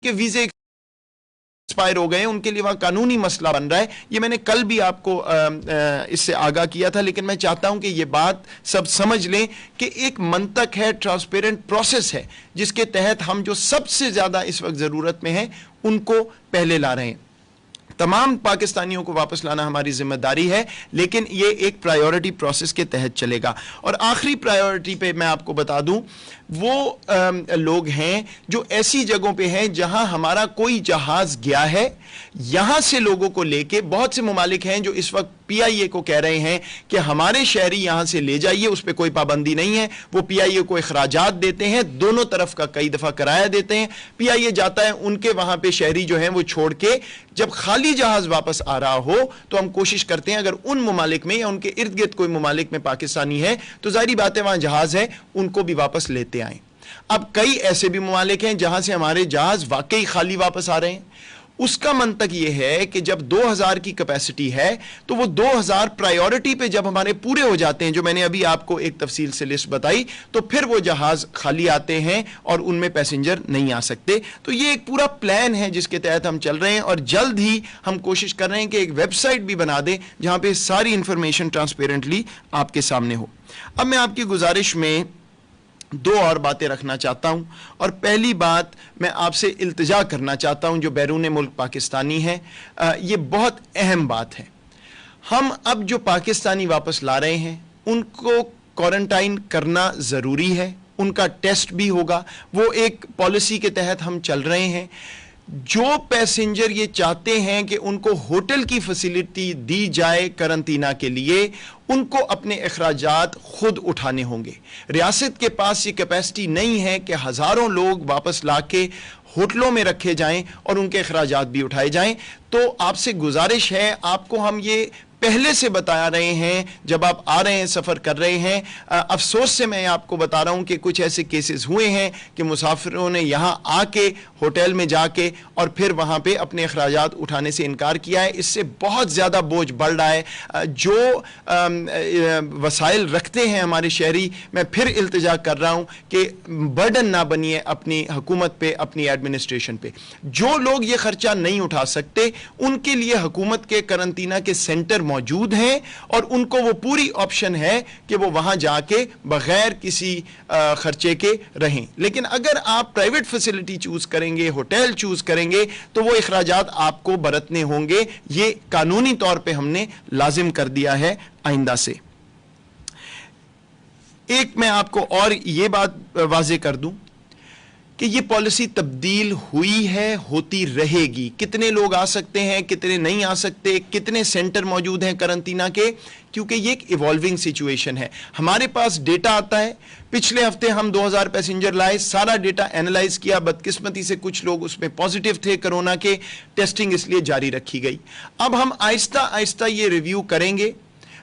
के वीजे एक्सपायर हो गए, उनके लिए वहां कानूनी मसला बन रहा है। ये मैंने कल भी आपको इससे आगाह किया था, लेकिन मैं चाहता हूं कि ये बात सब समझ लें कि एक मंतक है, ट्रांसपेरेंट प्रोसेस है, जिसके तहत हम जो सबसे ज्यादा इस वक्त जरूरत में हैं उनको पहले ला रहे हैं। तमाम पाकिस्तानियों को वापस लाना हमारी जिम्मेदारी है, लेकिन ये एक प्रायोरिटी प्रोसेस के तहत चलेगा। और आखिरी प्रायोरिटी पे मैं आपको बता दूं, वो लोग हैं जो ऐसी जगहों पे हैं जहां हमारा कोई जहाज गया है, यहां से लोगों को लेके बहुत से ममालिक हैं जो इस वक्त पीआईए को कह रहे हैं कि हमारे शहरी यहां से ले जाइए, उस पर कोई पाबंदी नहीं है। वो पीआईए को इखराजात देते हैं, दोनों तरफ का कई दफा किराया देते हैं, पीआईए जाता है, उनके वहां पे शहरी जो हैं वो छोड़ के जब खाली जहाज वापस आ रहा हो तो हम कोशिश करते हैं अगर उन ममालिक में या उनके इर्द गिर्द कोई ममालिक में पाकिस्तानी है तो जाहिर बात है वहां जहाज है, उनको भी वापस लेते आए। अब कई ऐसे भी ममालिक हैं जहां से हमारे जहाज वाकई खाली वापस आ रहे हैं। उसका मंतक यह है कि जब 2000 की कैपेसिटी है तो वो 2000 प्रायोरिटी पे जब हमारे पूरे हो जाते हैं, जो मैंने अभी आपको एक तफसील से लिस्ट बताई, तो फिर वो जहाज खाली आते हैं और उनमें पैसेंजर नहीं आ सकते। तो ये एक पूरा प्लान है जिसके तहत हम चल रहे हैं और जल्द ही हम कोशिश कर रहे हैं कि एक वेबसाइट भी बना दें जहां पे सारी इंफॉर्मेशन ट्रांसपेरेंटली आपके सामने हो। अब मैं आपकी गुजारिश में दो और बातें रखना चाहता हूं, और पहली बात मैं आपसे इल्तिजा करना चाहता हूं जो बैरून मुल्क पाकिस्तानी है, ये बहुत अहम बात है। हम अब जो पाकिस्तानी वापस ला रहे हैं उनको क्वारंटाइन करना ज़रूरी है, उनका टेस्ट भी होगा, वो एक पॉलिसी के तहत हम चल रहे हैं। जो पैसेंजर ये चाहते हैं कि उनको होटल की फैसिलिटी दी जाए करंतना के लिए, उनको अपने अखराजात खुद उठाने होंगे। रियासत के पास ये कैपेसिटी नहीं है कि हज़ारों लोग वापस लाके होटलों में रखे जाएं और उनके अखराजात भी उठाए जाएं। तो आपसे गुजारिश है, आपको हम ये पहले से बता रहे हैं जब आप आ रहे हैं, सफ़र कर रहे हैं। अफसोस से मैं आपको बता रहा हूं कि कुछ ऐसे केसेस हुए हैं कि मुसाफिरों ने यहां आके होटल में जाके और फिर वहां पे अपने अखराजात उठाने से इनकार किया है। इससे बहुत ज़्यादा बोझ बढ़ रहा है। जो वसाइल रखते हैं हमारे शहरी, मैं फिर इल्तिजा कर रहा हूं कि बर्डन ना बनिए अपनी हुकूमत पे, अपनी एडमिनिस्ट्रेशन पे। जो लोग ये खर्चा नहीं उठा सकते उनके लिए हुकूमत के करंतना के सेंटर मौजूद हैं और उनको वो पूरी ऑप्शन है कि वो वहां जाके बगैर किसी खर्चे के रहें। लेकिन अगर आप प्राइवेट फैसिलिटी चूज करेंगे, होटल चूज करेंगे, तो वो इखराजात आपको बरतने होंगे। ये कानूनी तौर पे हमने लाजिम कर दिया है आइंदा से। एक मैं आपको और ये बात वाज़ेह कर दूं कि ये पॉलिसी तब्दील हुई है, होती रहेगी। कितने लोग आ सकते हैं, कितने नहीं आ सकते, कितने सेंटर मौजूद हैं करंतना के, क्योंकि ये एक इवॉल्विंग सिचुएशन है। हमारे पास डेटा आता है, पिछले हफ्ते हम 2000 पैसेंजर लाए, सारा डेटा एनालाइज किया, बदकिस्मती से कुछ लोग उसमें पॉजिटिव थे कोरोना के, टेस्टिंग इसलिए जारी रखी गई। अब हम आहिस्ता आहिस्ता ये रिव्यू करेंगे,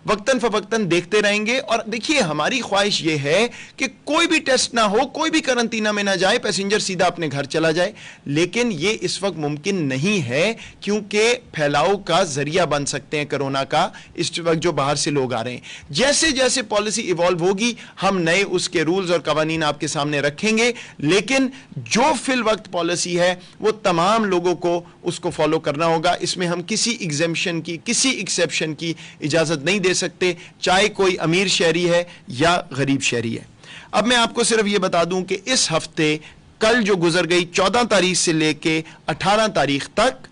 वक्तन फवक्तन देखते रहेंगे। और देखिए, हमारी ख्वाहिश यह है कि कोई भी टेस्ट ना हो, कोई भी करंतना में ना जाए, पैसेंजर सीधा अपने घर चला जाए। लेकिन यह इस वक्त मुमकिन नहीं है क्योंकि फैलाव का जरिया बन सकते हैं कोरोना का इस वक्त जो बाहर से लोग आ रहे हैं। जैसे जैसे पॉलिसी इवॉल्व होगी हम नए उसके रूल्स और कवानीन आपके सामने रखेंगे, लेकिन जो फिल वक्त पॉलिसी है वो तमाम लोगों को उसको फॉलो करना होगा। इसमें हम किसी एग्जेम्पशन की, किसी एक्सेप्शन की इजाजत नहीं दे सकते, चाहे कोई अमीर शहरी है या गरीब शहरी है। अब मैं आपको सिर्फ यह बता दूं कि इस हफ्ते कल जो गुजर गई 14 तारीख से लेके 18 तारीख तक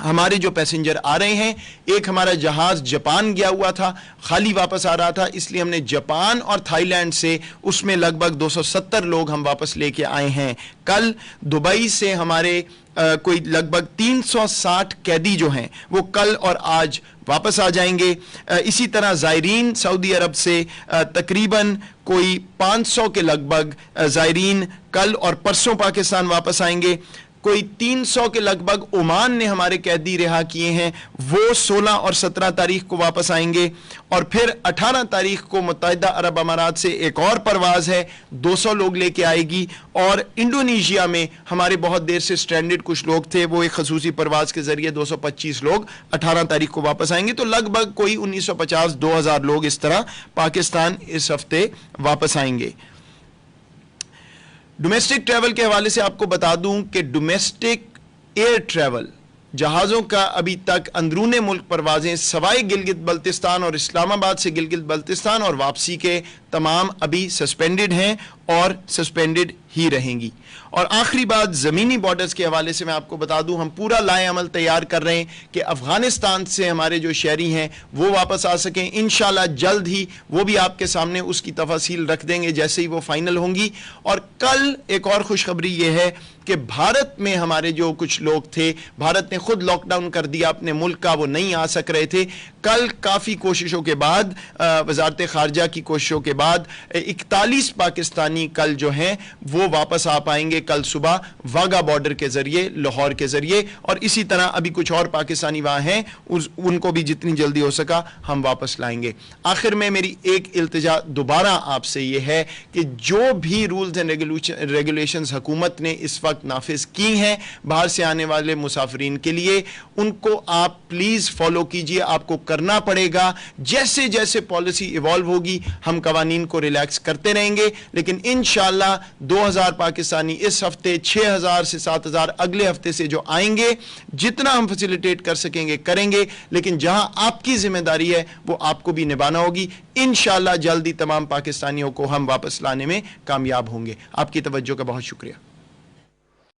हमारे जो पैसेंजर आ रहे हैं, एक हमारा जहाज जापान गया हुआ था, खाली वापस आ रहा था, इसलिए हमने जापान और थाईलैंड से उसमें लगभग 270 लोग हम वापस लेके आए हैं। कल दुबई से हमारे कोई लगभग 360 कैदी जो हैं वो कल और आज वापस आ जाएंगे। इसी तरह ज़ायरीन सऊदी अरब से तकरीबन कोई 500 के लगभग ज़ायरीन कल और परसों पाकिस्तान वापस आएंगे। कोई 300 के लगभग ओमान ने हमारे कैदी रिहा किए हैं, वो 16 और 17 तारीख को वापस आएंगे। और फिर 18 तारीख को मुत्तहिदा अरब अमारात से एक और परवाज़ है, 200 लोग लेके आएगी। और इंडोनेशिया में हमारे बहुत देर से स्ट्रैंडेड कुछ लोग थे, वो एक खसूसी परवाज़ के ज़रिए 225 लोग 18 तारीख को वापस आएंगे। तो लगभग कोई 1950-2000 लोग इस तरह पाकिस्तान इस हफ्ते वापस आएंगे। डोमेस्टिक ट्रैवल के हवाले से आपको बता दूं कि डोमेस्टिक एयर ट्रैवल जहाज़ों का अभी तक अंदरूने मुल्क परवाजें सवाए गिलगित बल्तिस्तान और इस्लामाबाद से गिलगित बल्तिस्तान और वापसी के तमाम अभी सस्पेंडेड हैं और सस्पेंडेड ही रहेंगी। और आखिरी बात ज़मीनी बॉर्डर्स के हवाले से मैं आपको बता दूं, हम पूरा लाए अमल तैयार कर रहे हैं कि अफ़गानिस्तान से हमारे जो शहरी हैं वो वापस आ सकें। इंशाल्लाह जल्द ही वो भी आपके सामने उसकी तफासील रख देंगे जैसे ही वो फाइनल होंगी। और कल एक और खुशखबरी ये है कि भारत में हमारे जो कुछ लोग थे, भारत ने खुद लॉकडाउन कर दिया अपने मुल्क का, वो नहीं आ सक रहे थे। कल काफ़ी कोशिशों के बाद, वजारत खारजा की कोशिशों के बाद 41 पाकिस्तानी कल जो हैं वो वापस आ पाएंगे कल सुबह वाघा बॉर्डर के ज़रिए, लाहौर के ज़रिए। और इसी तरह अभी कुछ और पाकिस्तानी वहाँ हैं, उनको भी जितनी जल्दी हो सका हम वापस लाएंगे। आखिर में मेरी एक इल्तिजा दोबारा आपसे ये है कि जो भी रूल्स एंड रेगुलेशंस हुकूमत ने इस वक्त नाफिज की हैं बाहर से आने वाले मुसाफिरीन के लिए, उनको आप प्लीज़ फॉलो कीजिए। आपको करना पड़ेगा, जैसे जैसे पॉलिसी इवॉल्व होगी हम कवानीन को रिलैक्स करते रहेंगे। लेकिन इंशाअल्लाह 2000 पाकिस्तानी इस हफ्ते, 6000 से 7000 अगले हफ्ते से जो आएंगे, जितना हम फैसिलिटेट कर सकेंगे करेंगे। लेकिन जहां आपकी जिम्मेदारी है वो आपको भी निभाना होगी। इंशाअल्लाह जल्दी तमाम पाकिस्तानियों को हम वापस लाने में कामयाब होंगे। आपकी तवज्जो का बहुत शुक्रिया।